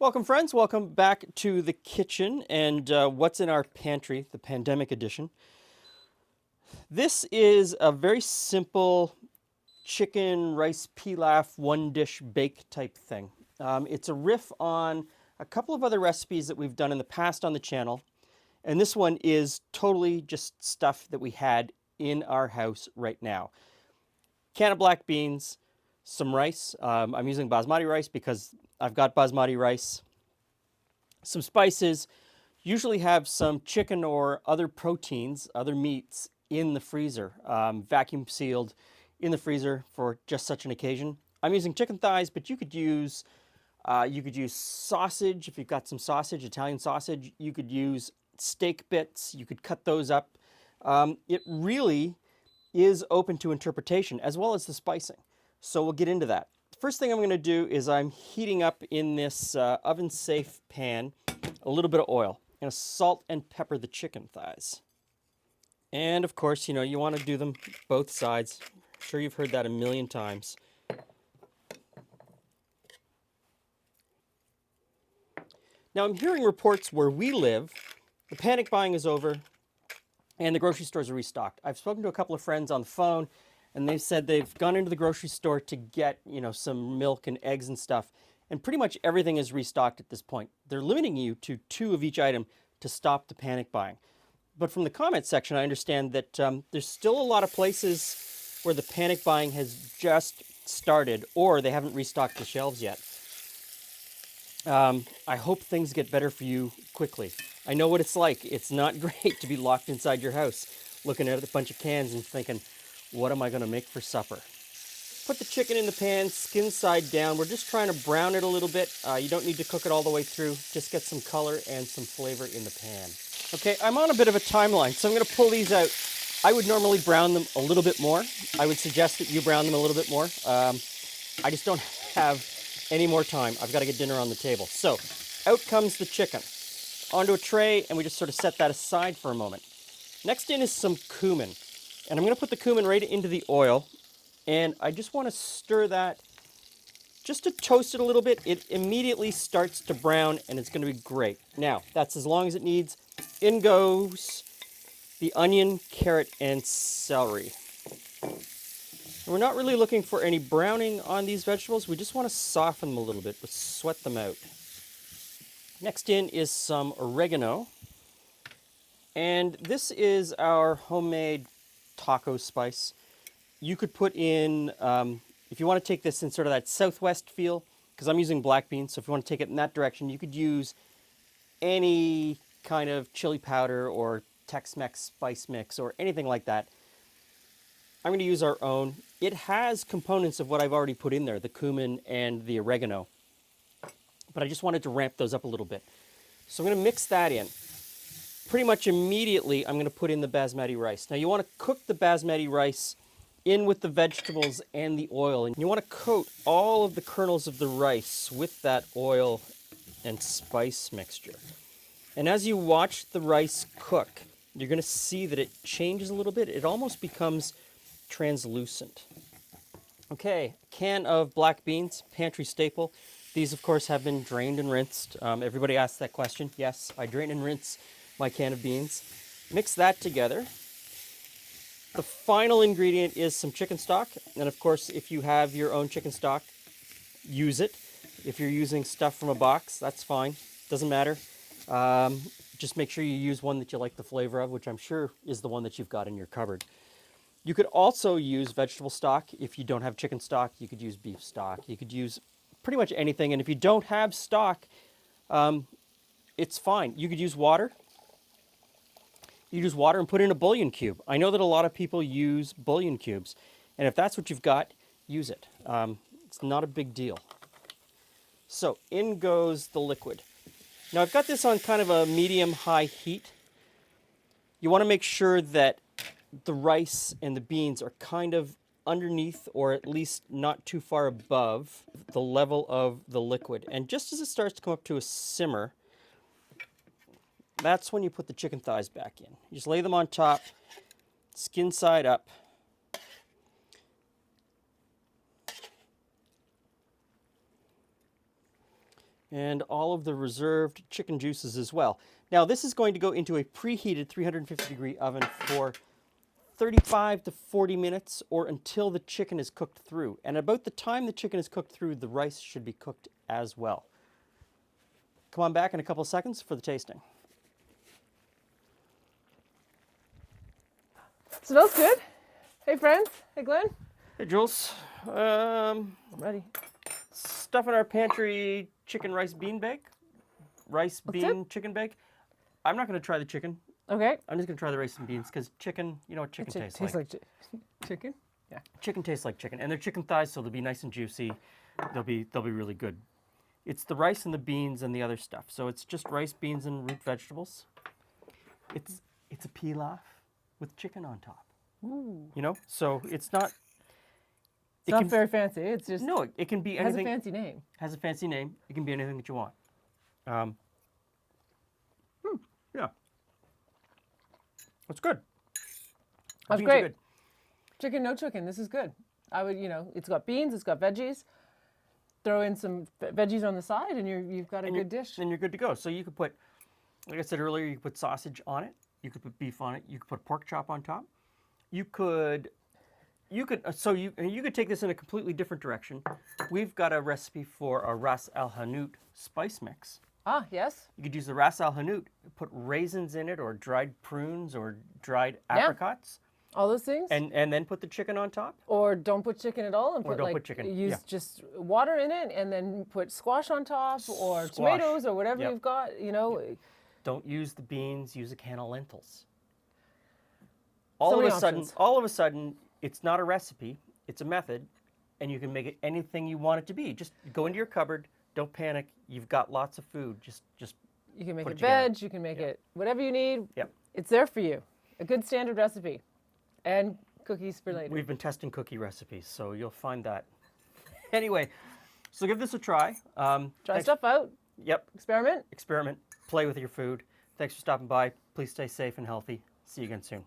Welcome, friends. Welcome back to the kitchen and what's in our pantry, the pandemic edition. This is a very simple chicken rice pilaf one dish bake type thing. It's a riff on a couple of other recipes that we've done in the past on the channel. And this one is totally just stuff that we had in our house right now. Can of black beans, some rice. I'm using basmati rice because I've got basmati rice. Some spices, usually have some chicken or other proteins, other meats in the freezer, vacuum sealed in the freezer for just such an occasion. I'm using chicken thighs, but you could use sausage if you've got some sausage, Italian sausage. You could use steak bits. You could cut those up. It really is open to interpretation as well as the spicing. So we'll get into that. The first thing I'm going to do is I'm heating up in this oven-safe pan a little bit of oil. I'm going to salt and pepper the chicken thighs. And of course, you want to do them both sides. I'm sure you've heard that a million times. Now I'm hearing reports where we live, the panic buying is over and the grocery stores are restocked. I've spoken to a couple of friends on the phone and they've said they've gone into the grocery store to get, some milk and eggs and stuff. And pretty much everything is restocked at this point. They're limiting you to 2 of each item to stop the panic buying. But from the comment section, I understand that there's still a lot of places where the panic buying has just started or they haven't restocked the shelves yet. I hope things get better for you quickly. I know what it's like. It's not great to be locked inside your house looking at a bunch of cans and thinking, what am I going to make for supper? Put the chicken in the pan, skin side down. We're just trying to brown it a little bit. You don't need to cook it all the way through. Just get some color and some flavor in the pan. Okay, I'm on a bit of a timeline, so I'm going to pull these out. I would normally brown them a little bit more. I would suggest that you brown them a little bit more. I just don't have any more time. I've got to get dinner on the table. So out comes the chicken onto a tray, and we just sort of set that aside for a moment. Next in is some cumin, and I'm going to put the cumin right into the oil. And I just want to stir that just to toast it a little bit. It immediately starts to brown and it's going to be great. Now, that's as long as it needs. In goes the onion, carrot, and celery. And we're not really looking for any browning on these vegetables. We just want to soften them a little bit, but sweat them out. Next in is some oregano. And this is our homemade taco spice. You could put in, if you want to take this in sort of that southwest feel, because I'm using black beans, so if you want to take it in that direction, you could use any kind of chili powder or Tex-Mex spice mix or anything like that. I'm going to use our own. It has components of what I've already put in there, the cumin and the oregano. But I just wanted to ramp those up a little bit. So I'm going to mix that in. Pretty much immediately, I'm going to put in the basmati rice. Now you want to cook the basmati rice in with the vegetables and the oil. And you want to coat all of the kernels of the rice with that oil and spice mixture. And as you watch the rice cook, you're going to see that it changes a little bit. It almost becomes translucent. Okay, a can of black beans, pantry staple. These, of course, have been drained and rinsed. Everybody asks that question. Yes, I drain and rinse my can of beans. Mix that together. The final ingredient is some chicken stock. And of course, if you have your own chicken stock, use it. If you're using stuff from a box, that's fine. Doesn't matter. Just make sure you use one that you like the flavor of, which I'm sure is the one that you've got in your cupboard. You could also use vegetable stock. If you don't have chicken stock, you could use beef stock. You could use pretty much anything. And if you don't have stock, it's fine. You could use water. You use water and put in a bouillon cube. I know that a lot of people use bouillon cubes. And if that's what you've got, use it. It's not a big deal. So in goes the liquid. Now I've got this on kind of a medium-high heat. You want to make sure that the rice and the beans are kind of underneath or at least not too far above the level of the liquid. And just as it starts to come up to a simmer, that's when you put the chicken thighs back in. You just lay them on top, skin side up. and all of the reserved chicken juices as well. Now this is going to go into a preheated 350 degree oven for 35 to 40 minutes or until the chicken is cooked through. And about the time the chicken is cooked through, the rice should be cooked as well. Come on back in a couple of seconds for the tasting. Smells good. Hey friends. Hey Glenn. Hey Jules, I'm ready. stuff in our pantry chicken rice bean bake. Chicken bake. I'm not going to try the chicken. Okay. I'm just going to try the rice and beans because chicken, you know what chicken tastes like. Chicken. Yeah. Chicken tastes like chicken, and they're chicken thighs, so they'll be nice and juicy. They'll be really good. It's the rice and the beans and the other stuff. So it's just rice, beans, and root vegetables. It's a pilaf with chicken on top. Ooh. You know, so it's not. It's not very fancy. It's just No, it can be anything. has a fancy name. Has a fancy name. It can be anything that you want. Yeah. It's good. That's Beans are great. good. Chicken, no chicken. This is good. I would, it's got beans, it's got veggies. Throw in some veggies on the side, and you've got a good dish. Then you're good to go. So you could put, like I said earlier, you could put sausage on it. You could put beef on it. You could put pork chop on top. You could take this in a completely different direction. We've got a recipe for a ras al hanout spice mix. Ah, yes. You could use the ras al hanout, put raisins in it, or dried prunes, or dried apricots, All those things. and then put the chicken on top. Or don't put chicken at all and Or don't put chicken, use yeah. just water in it and then put squash on top or Squash. tomatoes or whatever Yep. you've got, Don't use the beans. Use a can of lentils. So All many of a sudden, it's not a recipe. It's a method, and you can make it anything you want it to be. Just go into your cupboard. Don't panic. You've got lots of food. Just You can make put it it together. veg, you can make it whatever you need. Yep. It's there for you. A good standard recipe. And cookies for later. We've been testing cookie recipes, so you'll find that. Anyway, so give this a try. Try Thanks- stuff out. Yep. Experiment. Experiment. Play with your food. Thanks for stopping by. Please stay safe and healthy. See you again soon.